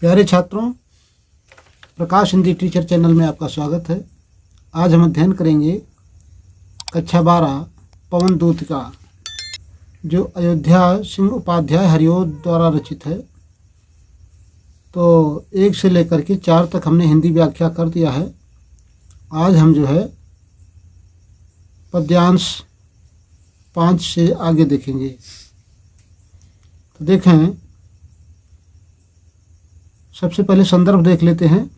प्यारे छात्रों, प्रकाश Hindi teacher channel में आपका स्वागत है। आज हम अध्ययन करेंगे कक्षा 12 पवन दूत का, जो अयोध्या सिंह उपाध्याय हरिओद द्वारा रचित है। तो 1 से लेकर के 4 तक हमने हिंदी व्याख्या कर दिया है। आज हम जो है पद्यांश 5 से आगे देखेंगे। तो देखें, सबसे पहले संदर्भ देख लेते हैं,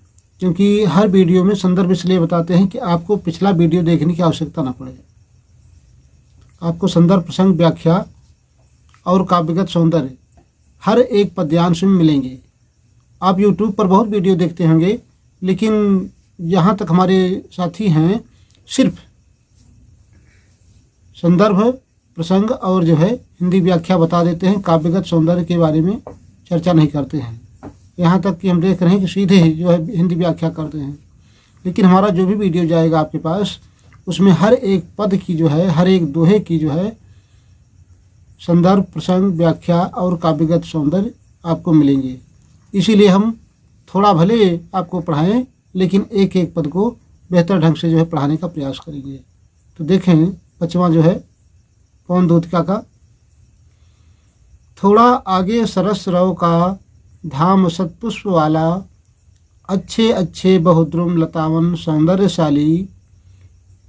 क्योंकि हर वीडियो में संदर्भ इसलिए बताते हैं कि आपको पिछला वीडियो देखने की आवश्यकता ना पड़े। आपको संदर्भ, प्रसंग, व्याख्या और काव्यगत सौंदर्य हर एक पद्यांश में मिलेंगे। आप YouTube पर बहुत वीडियो देखते होंगे, लेकिन यहाँ तक हमारे साथी हैं, सिर्फ संदर्भ, प्रसंग और जो है हिंदी व्याख्या बता देते हैं, काव्यगत सौंदर्य के बारे में चर्चा नहीं करते हैं। यहाँ तक कि हम देख रहे हैं कि सीधे ही जो है हिंदी व्याख्या करते हैं। लेकिन हमारा जो भी वीडियो जाएगा आपके पास, उसमें हर एक पद की जो है, हर एक दोहे की जो है संदर्भ, प्रसंग, व्याख्या और काव्यगत सौंदर्य आपको मिलेंगे। इसीलिए हम थोड़ा भले आपको पढ़ाएं, लेकिन एक एक पद को बेहतर ढंग से जो है पढ़ाने का प्रयास करेंगे। तो देखें, 5वां जो है पवन दूतिका का। थोड़ा आगे सरस रव का धाम सतपुष्प वाला, अच्छे अच्छे बहुद्रुम लतावन सौंदर्यशाली,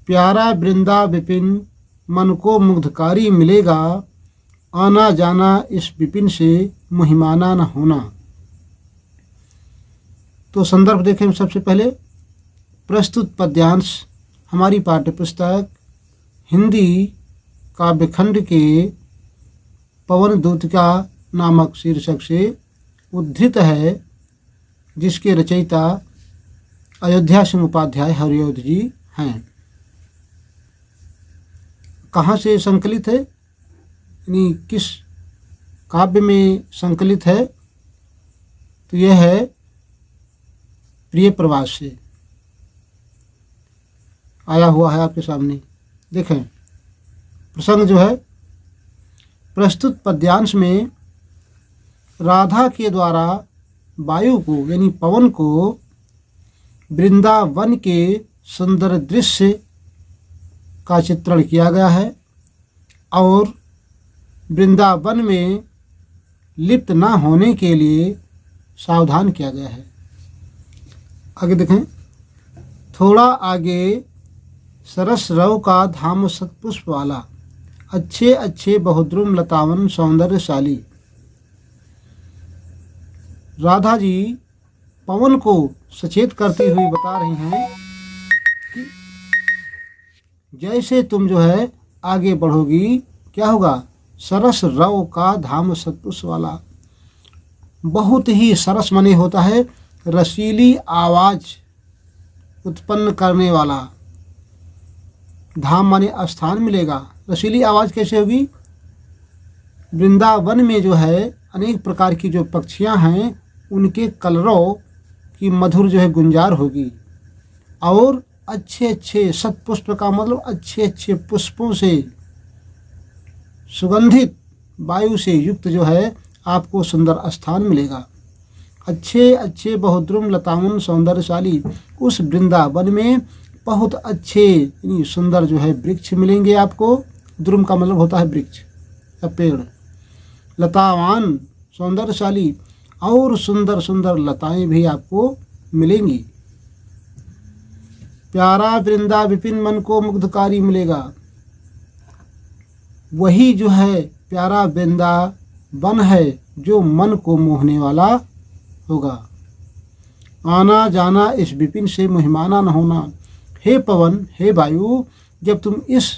प्यारा वृंदा विपिन मन को मुग्धकारी मिलेगा, आना जाना इस विपिन से मुहिमाना न होना। तो संदर्भ देखें। सबसे पहले प्रस्तुत पद्यांश हमारी पाठ्यपुस्तक हिंदी काव्यखंड के पवन दूतिका नामक शीर्षक से उद्धृत है, जिसके रचयिता अयोध्या सिंह उपाध्याय हरिओद जी हैं। कहाँ से संकलित है, यानी किस काव्य में संकलित है? तो यह है प्रिय प्रवास से आया हुआ है आपके सामने। देखें, प्रसंग जो है, प्रस्तुत पद्यांश में राधा के द्वारा वायु को यानी पवन को वृंदावन के सुंदर दृश्य का चित्रण किया गया है और वृंदावन में लिप्त ना होने के लिए सावधान किया गया है। आगे देखें, थोड़ा आगे सरस रव का धाम सतपुष्प वाला, अच्छे अच्छे बहुद्रुम लतावन सौंदर्यशाली। राधा जी पवन को सचेत करते हुए बता रही हैं कि जैसे तुम जो है आगे बढ़ोगी, क्या होगा? सरस रव का धाम सतपुष्प वाला। बहुत ही सरस माने होता है रसीली आवाज उत्पन्न करने वाला। धाम माने स्थान मिलेगा। रसीली आवाज़ कैसे होगी? वृंदावन में जो है अनेक प्रकार की जो पक्षियां हैं, उनके कलरव की मधुर जो है गुंजार होगी। और अच्छे अच्छे सतपुष्प का मतलब अच्छे अच्छे पुष्पों से सुगंधित वायु से युक्त जो है आपको सुंदर स्थान मिलेगा। अच्छे अच्छे बहुद्रुम लतावन सौंदर्यशाली, उस वृंदावन में बहुत अच्छे यानी सुंदर जो है वृक्ष मिलेंगे आपको। द्रुम का मतलब होता है वृक्ष या पेड़। लतावान सौंदर्यशाली, और सुंदर सुंदर लताएं भी आपको मिलेंगी। प्यारा वृंदा विपिन मन को मुग्धकारी मिलेगा। वही जो है प्यारा वृंदा वन है जो मन को मोहने वाला होगा। आना जाना इस विपिन से मुहिमाना न होना। हे पवन, हे वायु, जब तुम इस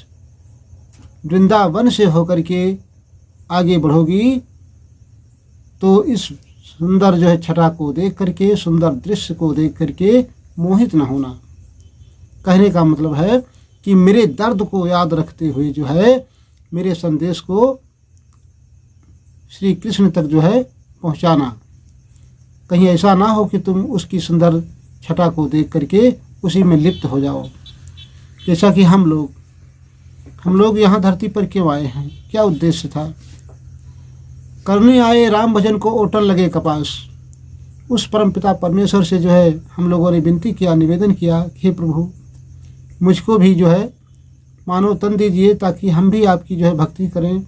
वृंदावन से होकर के आगे बढ़ोगी, तो इस सुंदर जो है छटा को देख करके, सुंदर दृश्य को देख करके मोहित न होना। कहने का मतलब है कि मेरे दर्द को याद रखते हुए जो है मेरे संदेश को श्री कृष्ण तक जो है पहुंचाना। कहीं ऐसा ना हो कि तुम उसकी सुंदर छटा को देख करके उसी में लिप्त हो जाओ। जैसा कि हम लोग यहाँ धरती पर क्यों आए हैं, क्या उद्देश्य था? करने आए राम भजन को ओटन लगे कपास। उस परमपिता परमेश्वर से जो है हम लोगों ने विनती किया, निवेदन किया कि हे प्रभु, मुझको भी जो है मानव तन दीजिए ताकि हम भी आपकी जो है भक्ति करें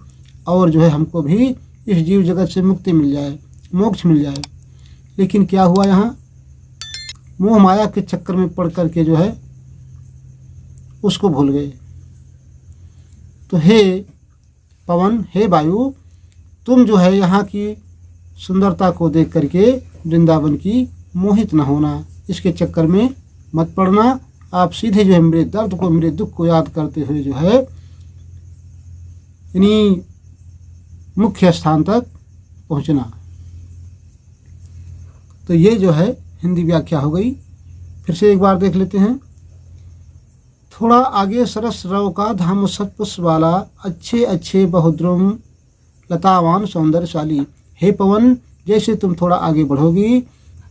और जो है हमको भी इस जीव जगत से मुक्ति मिल जाए, मोक्ष मिल जाए। लेकिन क्या हुआ, यहाँ मोह माया के चक्कर में पड़ करके जो है उसको भूल गए। तो हे पवन, हे वायु, तुम जो है यहाँ की सुंदरता को देख करके वृंदावन की मोहित न होना, इसके चक्कर में मत पड़ना। आप सीधे जो है मेरे दर्द को, मेरे दुख को याद करते हुए जो है इन्हीं मुख्य स्थान तक पहुँचना। तो ये जो है हिंदी व्याख्या हो गई। फिर से एक बार देख लेते हैं। थोड़ा आगे सरस रव का धाम सतपुष्प वाला, अच्छे अच्छे बहुद्रुम लतावान सौंदर्यशाली। हे पवन, जैसे तुम थोड़ा आगे बढ़ोगी,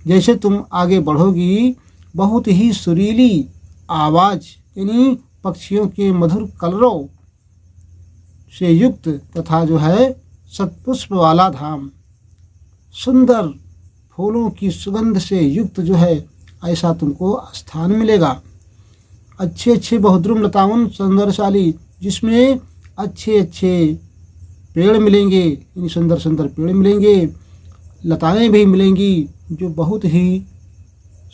जैसे तुम आगे बढ़ोगी, बहुत ही सुरीली आवाज़ यानी पक्षियों के मधुर कलरव से युक्त तथा जो है सतपुष्प वाला धाम, सुंदर फूलों की सुगंध से युक्त जो है ऐसा तुमको स्थान मिलेगा। अच्छे अच्छे बहुद्रुम लतावन सौंदर्यशाली, जिसमें अच्छे अच्छे पेड़ मिलेंगे, यानी सुंदर सुंदर पेड़ मिलेंगे, लताएं भी मिलेंगी जो बहुत ही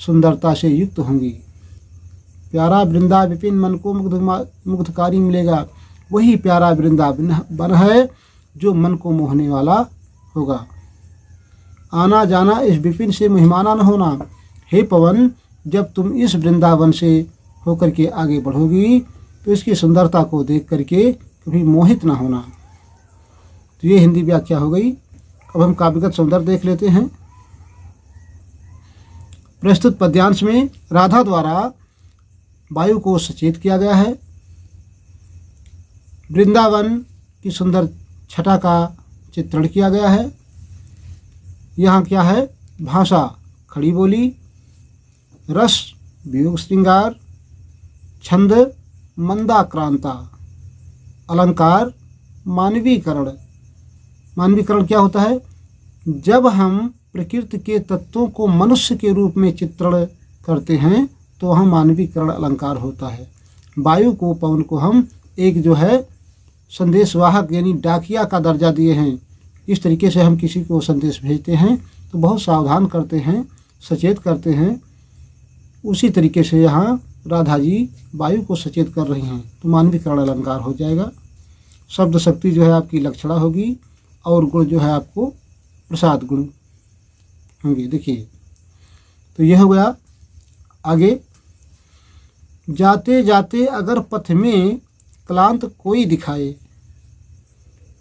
सुंदरता से युक्त होंगी। प्यारा वृंदा विपिन, मन को मुग्धकारी मिलेगा। वही प्यारा वृंदावन है जो मन को मोहने वाला होगा। आना जाना इस विपिन से महिमाना न होना। हे पवन, जब तुम इस वृंदावन से होकर के आगे बढ़ोगी तो इसकी सुंदरता को देख करके कभी मोहित ना होना। तो ये हिंदी व्याख्या हो गई। अब हम काव्यगत सौंदर्य देख लेते हैं। प्रस्तुत पद्यांश में राधा द्वारा वायु को सचेत किया गया है। वृंदावन की सुंदर छटा का चित्रण किया गया है। यहाँ क्या है, भाषा खड़ी बोली, रस वियोग श्रृंगार, छंद मंदाक्रांता, अलंकार मानवीकरण। मानवीकरण क्या होता है, जब हम प्रकृति के तत्वों को मनुष्य के रूप में चित्रण करते हैं तो वहाँ मानवीकरण अलंकार होता है। वायु को, पवन को हम एक जो है संदेशवाहक यानी डाकिया का दर्जा दिए हैं। इस तरीके से हम किसी को संदेश भेजते हैं तो बहुत सावधान करते हैं, सचेत करते हैं। उसी तरीके से यहाँ राधा जी वायु को सचेत कर रही हैं तो मानवीकरण अलंकार हो जाएगा। शब्द शक्ति जो है आपकी लक्षणा होगी और गुण जो है आपको प्रसाद गुण होंगे। देखिए, तो यह हो गया। आगे, जाते जाते अगर पथ में क्लांत कोई दिखाए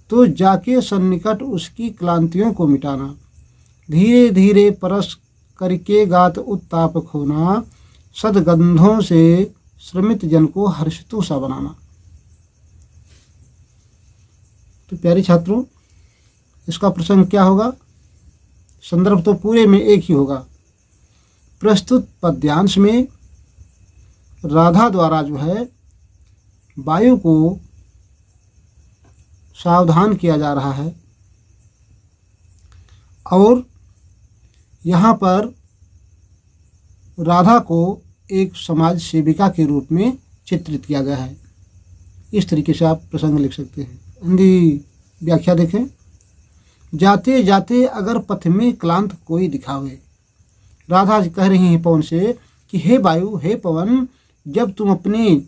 तो जाके सन्निकट उसकी क्लांतियों को मिटाना। धीरे धीरे परस करके गात उत्ताप खोना, सदगंधों से श्रमित जन को हर्षितों सा बनाना। तो प्यारे छात्रों, इसका प्रसंग क्या होगा, संदर्भ तो पूरे में एक ही होगा। प्रस्तुत पद्यांश में राधा द्वारा जो है वायु को सावधान किया जा रहा है और यहाँ पर राधा को एक समाज सेविका के रूप में चित्रित किया गया है। इस तरीके से आप प्रसंग लिख सकते हैं। हिंदी व्याख्या देखें। जाते जाते अगर पथ में क्लांत कोई दिखावे। राधा जी कह रही हैं पवन से कि हे वायु, हे पवन, जब तुम अपने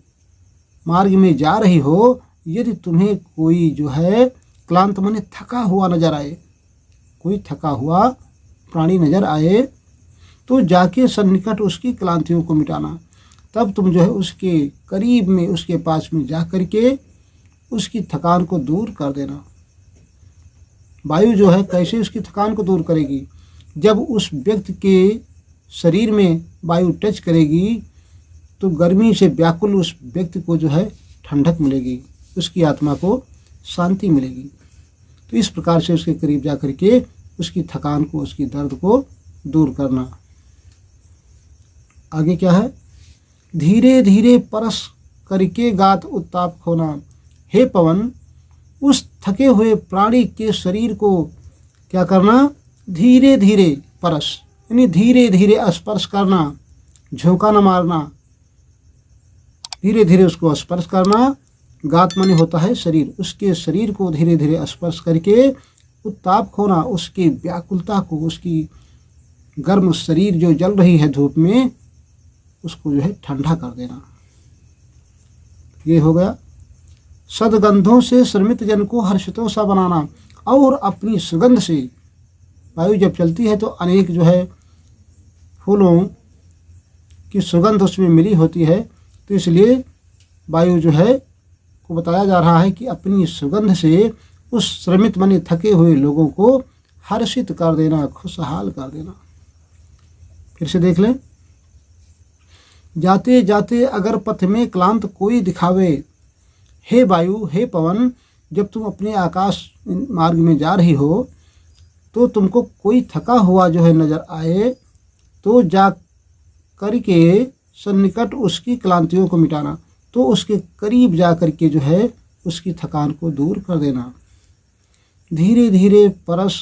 मार्ग में जा रही हो, यदि तुम्हें कोई जो है क्लांत माने थका हुआ नजर आए, कोई थका हुआ प्राणी नजर आए, तो जाके सन्निकट उसकी क्लांतियों को मिटाना। तब तुम जो है उसके करीब में, उसके पास में जा करके उसकी थकान को दूर कर देना। वायु जो है कैसे उसकी थकान को दूर करेगी, जब उस व्यक्ति के शरीर में वायु टच करेगी तो गर्मी से व्याकुल उस व्यक्ति को जो है ठंडक मिलेगी, उसकी आत्मा को शांति मिलेगी। तो इस प्रकार से उसके करीब जा करके उसकी थकान को, उसकी दर्द को दूर करना। आगे क्या है, धीरे धीरे परस करके गात उत्ताप खोना। हे पवन, उस थके हुए प्राणी के शरीर को क्या करना, धीरे धीरे परस यानी धीरे धीरे स्पर्श करना, झोंका न मारना, धीरे धीरे उसको स्पर्श करना। गात माने होता है शरीर, उसके शरीर को धीरे धीरे स्पर्श करके उत्ताप खोना, उसकी व्याकुलता को, उसकी गर्म शरीर जो जल रही है धूप में, उसको जो है ठंडा कर देना। ये हो गया। सदगंधों से श्रमित जन को हर्षितों सा बनाना, और अपनी सुगंध से, वायु जब चलती है तो अनेक जो है फूलों की सुगंध उसमें मिली होती है, तो इसलिए वायु जो है को बताया जा रहा है कि अपनी सुगंध से उस श्रमित माने थके हुए लोगों को हर्षित कर देना, खुशहाल कर देना। फिर से देख लें। जाते जाते अगर पथ में क्लांत कोई दिखावे, हे वायु, हे पवन, जब तुम अपने आकाश मार्ग में जा रही हो तो तुमको कोई थका हुआ जो है नज़र आए, तो जा करके सन्निकट उसकी क्लांतियों को मिटाना, तो उसके करीब जा करके जो है उसकी थकान को दूर कर देना। धीरे धीरे परस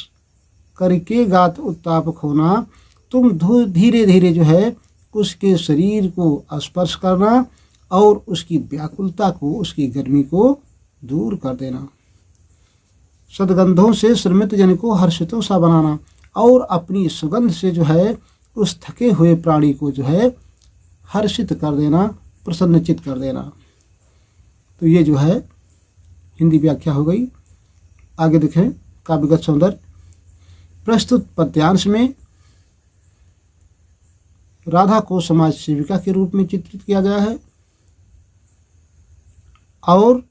करके गात उत्ताप खोना, तुम धीरे धीरे जो है उसके शरीर को स्पर्श करना और उसकी व्याकुलता को, उसकी गर्मी को दूर कर देना। सदगंधों से श्रमित जन को हर्षितों सा बनाना, और अपनी सुगंध से जो है उस थके हुए प्राणी को जो है हर्षित कर देना, प्रसन्नचित कर देना। तो ये जो है हिंदी व्याख्या हो गई। आगे देखें काव्यगत सौंदर्य। प्रस्तुत पद्यांश में राधा को समाज सेविका के रूप में चित्रित किया गया है, और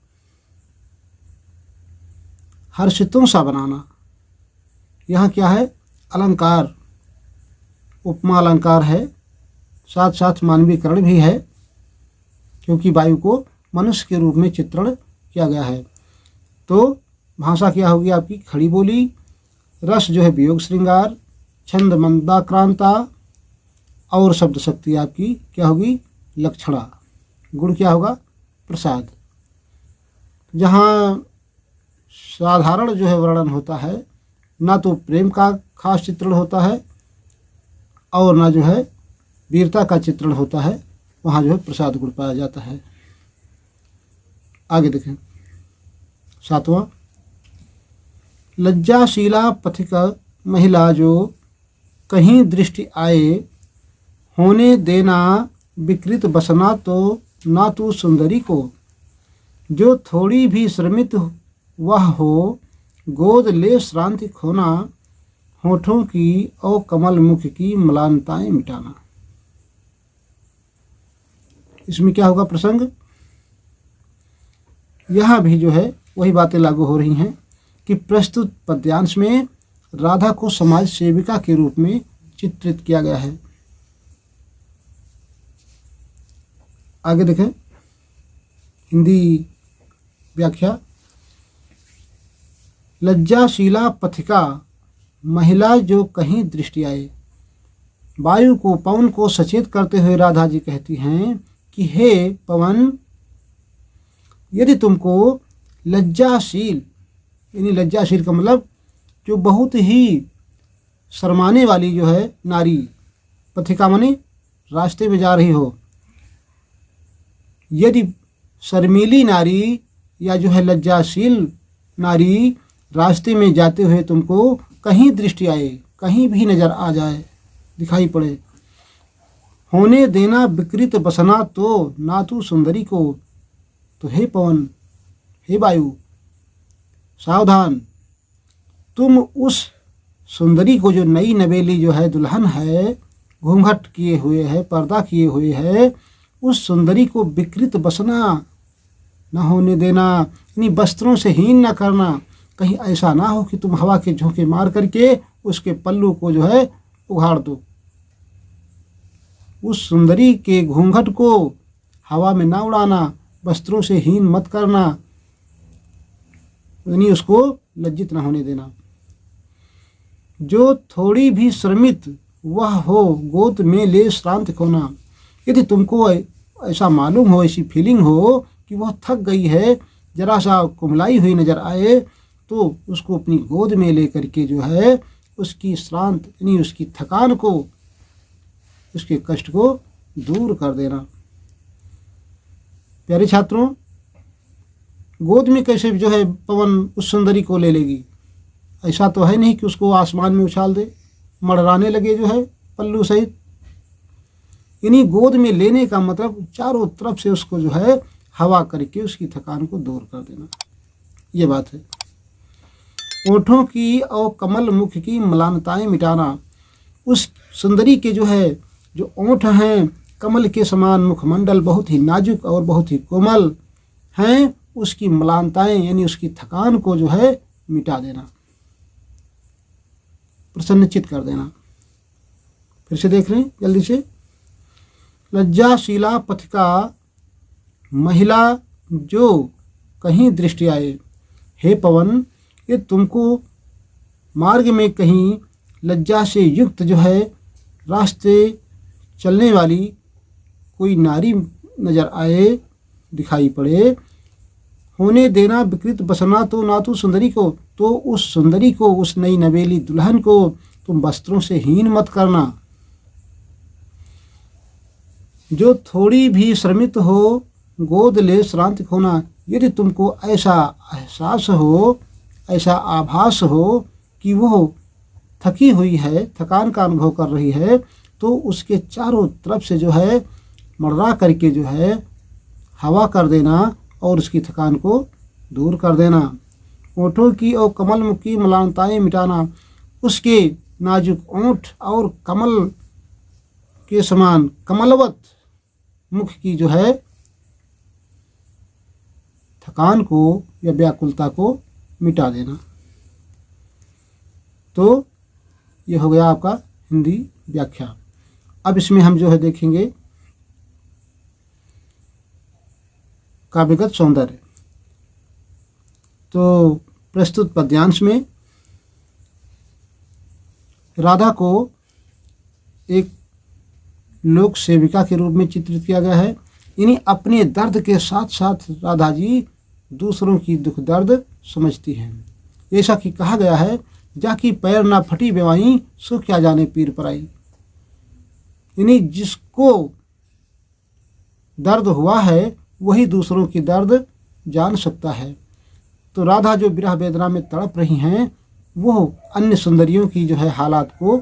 हर्षितों सा बनाना, यहाँ क्या है, अलंकार, उपमा अलंकार है, साथ साथ मानवीकरण भी है, क्योंकि वायु को मनुष्य के रूप में चित्रण किया गया है। तो भाषा क्या होगी आपकी, खड़ी बोली। रस जो है वियोग श्रृंगार, छंद मंदाक्रांता, और शब्द शक्ति आपकी क्या होगी, लक्षणा। गुण क्या होगा, प्रसाद। जहाँ साधारण जो है वर्णन होता है, ना तो प्रेम का खास चित्रण होता है और ना जो है वीरता का चित्रण होता है, वहाँ जो है प्रसाद गुण पाया जाता है। आगे देखें 7वां। लज्जाशीला पथिका महिला जो कहीं दृष्टि आए, होने देना विकृत बसना तो ना तू सुंदरी को, जो थोड़ी भी श्रमित वह हो, गोद ले श्रांति खोना, होठों की और कमल मुख की मलानताएं मिटाना। इसमें क्या होगा प्रसंग, यहाँ भी जो है वही बातें लागू हो रही हैं कि प्रस्तुत पद्यांश में राधा को समाज सेविका के रूप में चित्रित किया गया है। आगे देखें हिंदी व्याख्या। लज्जाशीला पथिका महिला जो कहीं दृष्टि आए, वायु को, पवन को सचेत करते हुए राधा जी कहती हैं कि हे पवन, यदि तुमको लज्जाशील, यानी लज्जाशील का मतलब जो बहुत ही शर्माने वाली जो है नारी, पथिका माने रास्ते में जा रही हो, यदि शर्मीली नारी या जो है लज्जाशील नारी रास्ते में जाते हुए तुमको कहीं दृष्टि आए, कहीं भी नज़र आ जाए, दिखाई पड़े, होने देना विकृत बसना तो ना तू सुंदरी को, तो हे पवन, हे वायु, सावधान, तुम उस सुंदरी को, जो नई नवेली जो है दुल्हन है, घूंघट किए हुए है, पर्दा किए हुए है, उस सुंदरी को विकृत बसना न होने देना, यानी वस्त्रों से हीन न करना। कहीं ऐसा ना हो कि तुम हवा के झोंके मार करके उसके पल्लू को जो है उघाड़ दो। उस सुंदरी के घूंघट को हवा में ना उड़ाना, वस्त्रों से हीन मत करना, यानी उसको लज्जित ना होने देना। जो थोड़ी भी श्रमित वह हो, गोद में ले श्रांत खोना। यदि तुमको ऐसा मालूम हो, ऐसी फीलिंग हो कि वह थक गई है, जरा सा कुमलाई हुई नज़र आए, तो उसको अपनी गोद में ले करके जो है उसकी श्रांत यानी उसकी थकान को, उसके कष्ट को दूर कर देना। प्यारे छात्रों, गोद में कैसे जो है पवन उस सुंदरी को ले लेगी? ऐसा तो है नहीं कि उसको आसमान में उछाल दे, मड़राने लगे जो है पल्लू सहित। यानी गोद में लेने का मतलब चारों तरफ से उसको जो है हवा करके उसकी थकान को दूर कर देना, ये बात है। ओठों की और कमल मुख की मलानताएं मिटाना। उस सुंदरी के जो है जो ओठ हैं कमल के समान, मुखमंडल बहुत ही नाजुक और बहुत ही कोमल हैं, उसकी मलानताएं यानी उसकी थकान को जो है मिटा देना, प्रसन्नचित कर देना। फिर से देख रहे हैं जल्दी से। लज्जाशीला पथिका महिला जो कहीं दृष्टि आए, हे पवन ये तुमको मार्ग में कहीं लज्जा से युक्त जो है रास्ते चलने वाली कोई नारी नजर आए, दिखाई पड़े, होने देना विकृत बसना तो ना तो सुंदरी को, तो उस सुंदरी को, उस नई नवेली दुल्हन को तुम वस्त्रों से हीन मत करना। जो थोड़ी भी श्रमित हो गोद ले श्रांत होना। यदि तुमको ऐसा एहसास हो, ऐसा आभास हो कि वो थकी हुई है, थकान का अनुभव कर रही है, तो उसके चारों तरफ से जो है मर्रा करके जो है हवा कर देना और उसकी थकान को दूर कर देना। ओठों की और कमल मुख की मलानताएं मिटाना। उसके नाजुक ओठ और कमल के समान कमलवत मुख की जो है थकान को या व्याकुलता को मिटा देना। तो ये हो गया आपका हिंदी व्याख्या। अब इसमें हम जो है देखेंगे काव्यगत सौंदर्य। तो प्रस्तुत पद्यांश में राधा को एक लोक सेविका के रूप में चित्रित किया गया है। यानी अपने दर्द के साथ साथ राधा जी दूसरों की दुख दर्द समझती हैं। ऐसा कि कहा गया है, जाकी पैर ना फटी बेवाई सो क्या जाने पीर पराई। यानी जिसको दर्द हुआ है वही दूसरों की दर्द जान सकता है। तो राधा जो विरह वेदना में तड़प रही हैं वो अन्य सुंदरियों की जो है हालात को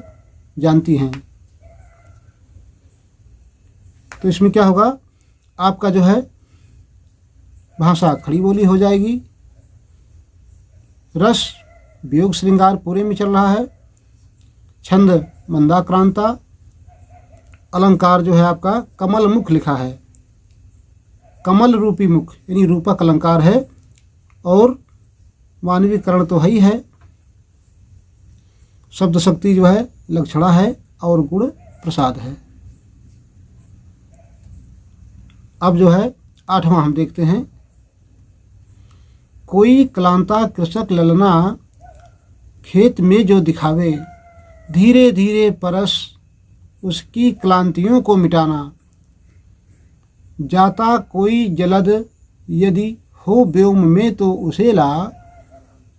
जानती हैं। तो इसमें क्या होगा, आपका जो है भाषा खड़ी बोली हो जाएगी, रस वियोग श्रृंगार पूरे में चल रहा है, छंद मंदाक्रांता, अलंकार जो है आपका कमल मुख लिखा है, कमल रूपी मुख यानी रूपक अलंकार है, और मानवीकरण तो है ही है, शब्द शक्ति जो है लक्षणा है और गुण प्रसाद है। अब जो है 8वां हम देखते हैं। कोई क्लांता कृषक ललना खेत में जो दिखावे, धीरे धीरे परस उसकी क्लांतियों को मिटाना। जाता कोई जलद यदि हो व्योम में तो उसे ला,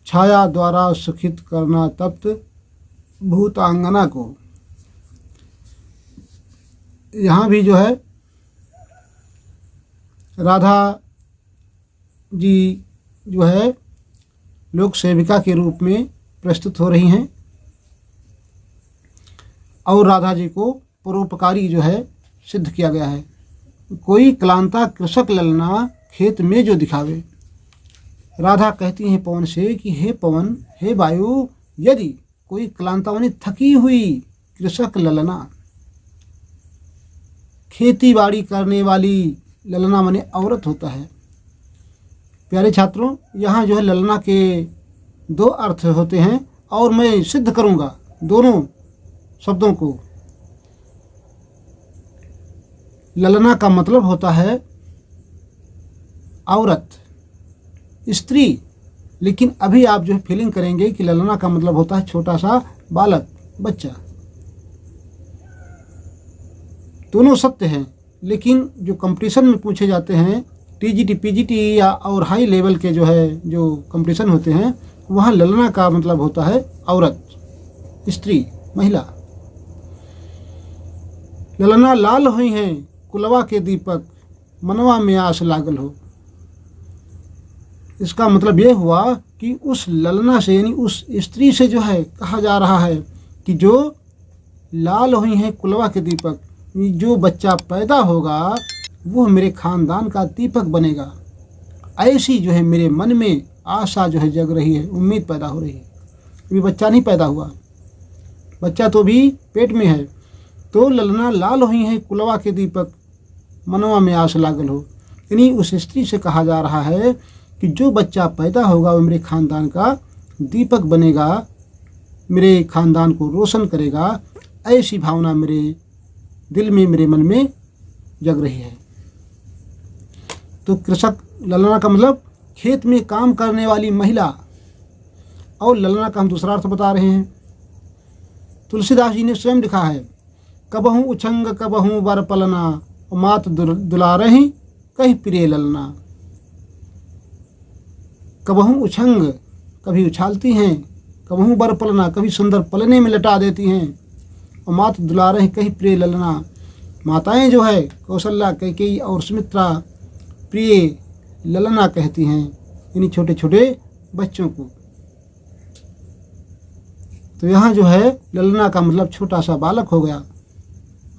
छाया द्वारा सुखित करना तप्त भूतांगना को। यहाँ भी जो है राधा जी जो है लोक सेविका के रूप में प्रस्तुत हो रही हैं और राधा जी को परोपकारी जो है सिद्ध किया गया है। कोई क्लांता कृषक ललना खेत में जो दिखावे। राधा कहती हैं पवन से कि हे पवन, हे वायु, यदि कोई क्लांता यानी थकी हुई कृषक ललना, खेती बाड़ी करने वाली ललना माने औरत होता है। प्यारे छात्रों, यहाँ जो है ललना के 2 अर्थ होते हैं और मैं सिद्ध करूँगा दोनों शब्दों को। ललना का मतलब होता है औरत, स्त्री, लेकिन अभी आप जो है फीलिंग करेंगे कि ललना का मतलब होता है छोटा सा बालक, बच्चा। दोनों सत्य हैं, लेकिन जो कंपटीशन में पूछे जाते हैं टीजीटी, पीजीटी या और हाई लेवल के जो है जो कंपटीशन होते हैं, वहाँ ललना का मतलब होता है औरत। स्त्री, महिला। ललना लाल हुई हैं कुलवा के दीपक, मनवा में आस लागल हो। इसका मतलब ये हुआ कि उस ललना से यानी उस स्त्री से जो है कहा जा रहा है कि जो लाल हुई हैं कुलवा के दीपक, जो बच्चा पैदा होगा वो मेरे खानदान का दीपक बनेगा। ऐसी जो है मेरे मन में आशा जो है जग रही है, उम्मीद पैदा हो रही है। अभी बच्चा नहीं पैदा हुआ, बच्चा तो भी पेट में है। तो ललना लाल हुई हैं कुलवा के दीपक, मनवा में आस लागल हो। यानी उस स्त्री से कहा जा रहा है कि जो बच्चा पैदा होगा वो मेरे खानदान का दीपक बनेगा, मेरे खानदान को रोशन करेगा। ऐसी भावना मेरे दिल में, मेरे मन में जग रही है। तो कृषक, ललना का मतलब खेत में काम करने वाली महिला, और ललना का हम दूसरा अर्थ बता रहे हैं। तुलसीदास जी ने स्वयं लिखा है, कबहू उछंग कबहू बर पलना, मात दुलारहि कहि प्रिय ललना। कबहू उछंग, कभी उछालती हैं, कबहू बर पलना, कभी सुंदर पलने में लटा देती हैं, और मात दुलारहि कहि प्रिय ललना। माताएं जो है कौशल्या, कैकेयी और सुमित्रा प्रिय ललना कहती हैं, यानी छोटे छोटे बच्चों को। तो यहाँ जो है ललना का मतलब छोटा सा बालक हो गया,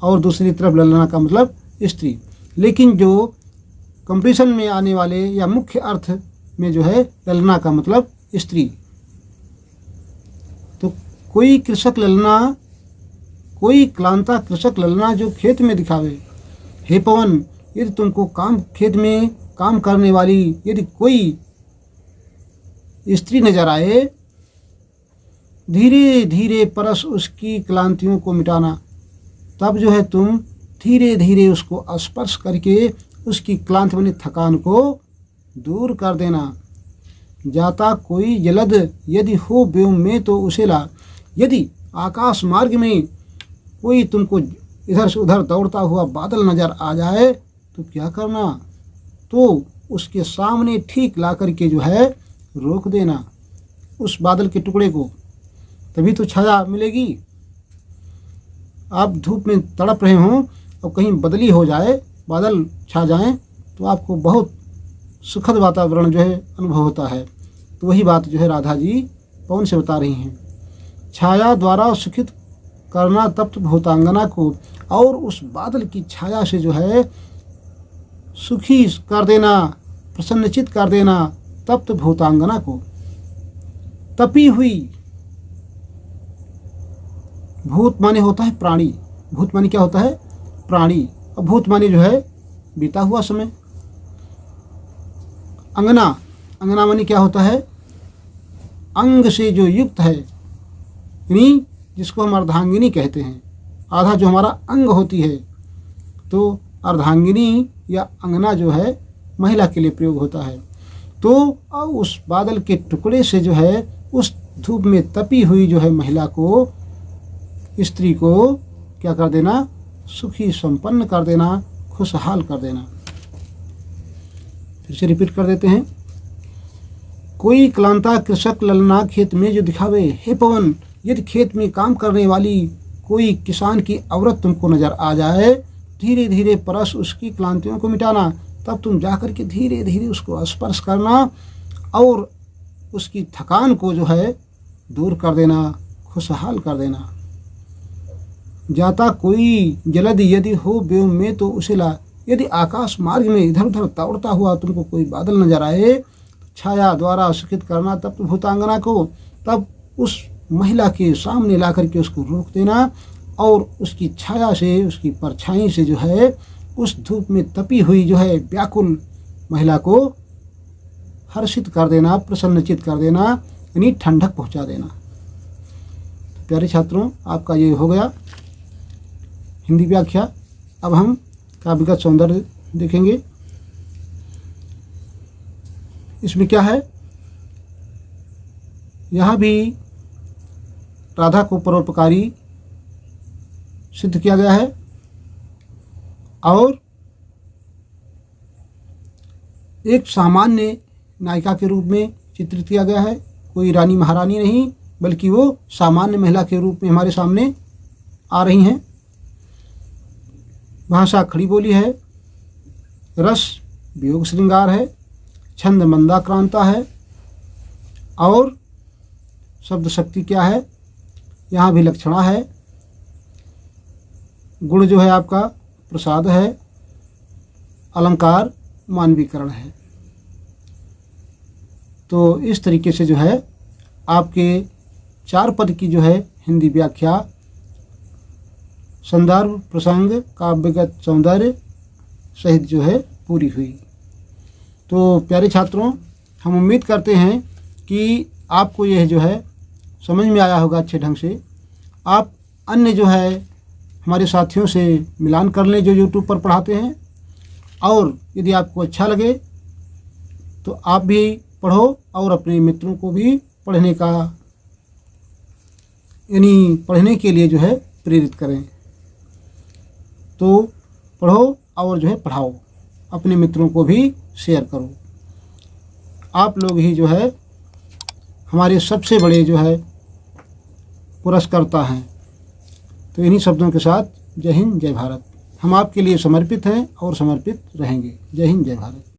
और दूसरी तरफ ललना का मतलब स्त्री। लेकिन जो कंपटीशन में आने वाले या मुख्य अर्थ में जो है ललना का मतलब स्त्री। तो कोई कृषक ललना, कोई क्लांता कृषक ललना जो खेत में दिखावे। हे पवन, यदि तुमको खेत में काम करने वाली यदि कोई स्त्री नजर आए, धीरे धीरे परस उसकी क्लांतियों को मिटाना। तब जो है तुम धीरे धीरे उसको स्पर्श करके उसकी क्लांति बनी थकान को दूर कर देना। जाता कोई जलद यदि हो व्योम में तो उसे ला। यदि आकाश मार्ग में कोई तुमको इधर से उधर दौड़ता हुआ बादल नजर आ जाए तो क्या करना, तो उसके सामने ठीक ला करके जो है रोक देना उस बादल के टुकड़े को, तभी तो छाया मिलेगी। आप धूप में तड़प रहे हों और कहीं बदली हो जाए, बादल छा जाएं, तो आपको बहुत सुखद वातावरण जो है अनुभव होता है। तो वही बात जो है राधा जी पवन से बता रही हैं। छाया द्वारा सुखित करना तप्त भूतांगना को, और उस बादल की छाया से जो है सुखी कर देना, प्रसन्नचित कर देना तप्त भूतांगना को। तपी हुई, भूत माने होता है प्राणी, भूत माने क्या होता है, प्राणी, और भूत माने जो है बीता हुआ समय। अंगना, अंगना माने क्या होता है, अंग से जो युक्त है, यानी जिसको हम अर्धांगिनी कहते हैं। आधा जो हमारा अंग होती है, तो अर्धांगिनी या अंगना जो है महिला के लिए प्रयोग होता है। तो उस बादल के टुकड़े से जो है उस धूप में तपी हुई जो है महिला को, स्त्री को क्या कर देना, सुखी संपन्न कर देना, खुशहाल कर देना। फिर से रिपीट कर देते हैं। कोई क्लांता कृषक ललना खेत में जो दिखावे। हे पवन, यदि खेत में काम करने वाली कोई किसान की औरत तुमको नजर आ जाए, धीरे धीरे परस उसकी क्लांतियों को मिटाना। तब तुम जाकर के धीरे धीरे उसको स्पर्श करना और उसकी थकान को जो है दूर कर देना, खुशहाल कर देना। जाता कोई जलद यदि हो व्योम में तो उसे ला। यदि आकाश मार्ग में इधर उधर दौड़ता हुआ तुमको कोई बादल नजर आए, छाया द्वारा सुखित करना तब भूतांगना को, तब उस महिला के सामने ला करके उसको रोक देना, और उसकी छाया से, उसकी परछाई से जो है उस धूप में तपी हुई जो है व्याकुल महिला को हर्षित कर देना, प्रसन्नचित कर देना, यानी ठंडक पहुंचा देना। तो प्यारे छात्रों, आपका ये हो गया हिंदी व्याख्या। अब हम काव्यगत सौंदर्य देखेंगे। इसमें क्या है, यहाँ भी राधा को परोपकारी सिद्ध किया गया है, और एक सामान्य नायिका के रूप में चित्रित किया गया है। कोई रानी महारानी नहीं, बल्कि वो सामान्य महिला के रूप में हमारे सामने आ रही हैं। भाषा खड़ी बोली है, रस वियोग श्रृंगार है, छंद मंदाक्रांता है, और शब्द शक्ति क्या है, यहाँ भी लक्षणा है। गुण जो है आपका प्रसाद है, अलंकार मानवीकरण है। तो इस तरीके से जो है आपके 4 पद की जो है हिंदी व्याख्या संदर्भ, प्रसंग, काव्यगत सौंदर्य सहित जो है पूरी हुई। तो प्यारे छात्रों, हम उम्मीद करते हैं कि आपको यह जो है समझ में आया होगा अच्छे ढंग से। आप अन्य जो है हमारे साथियों से मिलान कर लें जो यूट्यूब पर पढ़ाते हैं, और यदि आपको अच्छा लगे तो आप भी पढ़ो और अपने मित्रों को भी पढ़ने के लिए जो है प्रेरित करें। तो पढ़ो और जो है पढ़ाओ, अपने मित्रों को भी शेयर करो। आप लोग ही जो है हमारे सबसे बड़े जो है पुरस्कर्ता हैं। तो इन्हीं शब्दों के साथ जय हिंद, जय भारत। हम आपके लिए समर्पित हैं और समर्पित रहेंगे। जय हिंद, जय भारत।